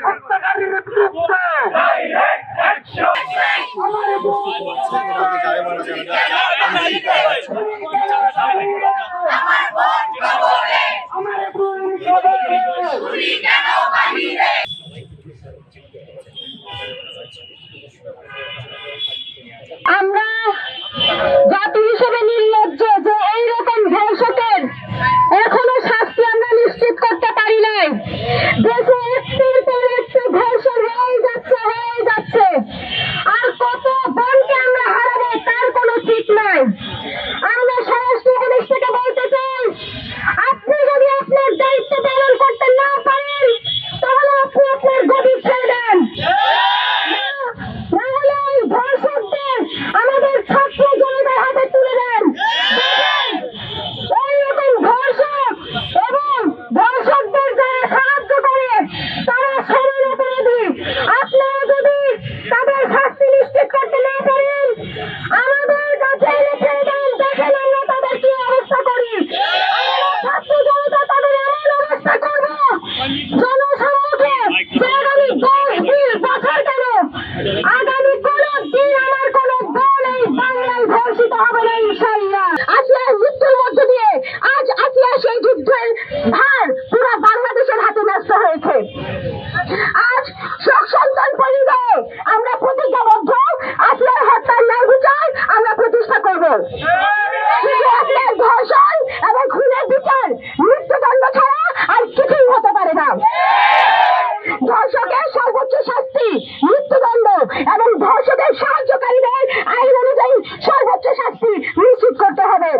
হত্যাকারীর বিরুদ্ধে আমরা জাতি হিসেবে নির্লজ্জ যে এইরকম ধর্ষকের এখনো শাস্তি আমরা নিশ্চিত করতে পারি নাই। দেশে একটির পর একটি ধর্ষণ হয়ে যাচ্ছে আর কত বোনকে আমরা হারাবো তার কোনো ঠিক নাই। আমরা স্বরাষ্ট্র উপদেষ্টাকে বলতে চাই, আপনি যদি আপনার দায়িত্ব পালন করতে না পারেন তাহলে আপনি আপনার গদি ছেড়ে দেন, নাহলে এই ধর্ষকদের আমাদের ছাত্র জনতার হাতে তুলে দেন। এইরকম ধর্ষক এবং ধর্ষকদের যারা সাহায্য করে তারা সমান অপরাধী। আপনারা যদি তাদের শাস্তি নিশ্চিত করতে না পারেন আমাদের কাছে লিখে দেন, দেখেন আমরা তাদের কি অবস্থা করি। ছাত্র জনতা তাদের এমন অবস্থা করব জনসম্মুখে যে আগামী 10-20 বছর কেন আগামী কোন দিন আমার কোন বোন এই বাংলায় ধর্ষিত হবে না ইনশাআল্লাহ। আসিয়ার মৃত্যুর মধ্য দিয়ে আজ আসিয়া সেই যুদ্ধের ভার পুরো বাংলাদেশের হাতে ন্যস্ত হয়েছে। আজ শোক সন্তান পরিবারে আমরা প্রতিজ্ঞাবদ্ধ, আসিয়ার হত্যার ন্যায় বিচার আমরা প্রতিষ্ঠা করব। শুধু আপনার ধর্ষণ এবং খুনের বিচার মৃত্যুদণ্ড ছাড়া আর কিছুই হতে পারে না। ধর্ষকের সর্বোচ্চ শাস্তি মৃত্যুদণ্ড এবং ধর্ষকের সাহায্যকারীদের আইন অনুযায়ী সর্বোচ্চ শাস্তি নিশ্চিত করতে হবে।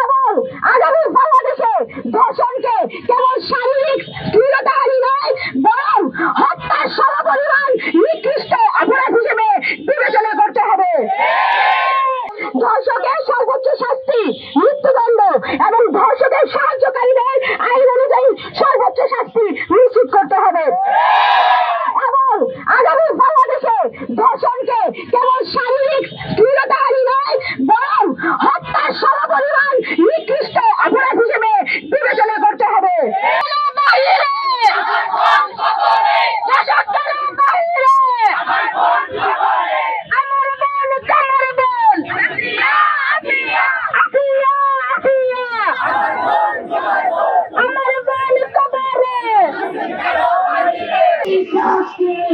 এবং আগামী বাংলাদেশে ধর্ষণকে কেবল শারীরিক স্থিরতাহানি নয় বরং হত্যার সমপরিমাণ নিকৃষ্ট অপরাধ হিসেবে বিবেচনা করতে হবে। ধর্ষকের সর্বোচ্চ শাস্তি মৃত্যুদণ্ড এবং ধর্ষকের সাহায্যকারীদের আইন অনুযায়ী সর্বোচ্চ শাস্তি নিশ্চিত করতে হবে। এবং আগামী বাংলাদেশে ধর্ষণকে কেবল শারীরিক স্থিরতাহানি নয় বরং হত্যার সমপরিমাণ নিকৃষ্ট অপরাধ হিসেবে বিবেচনা করতে হবে। Justice!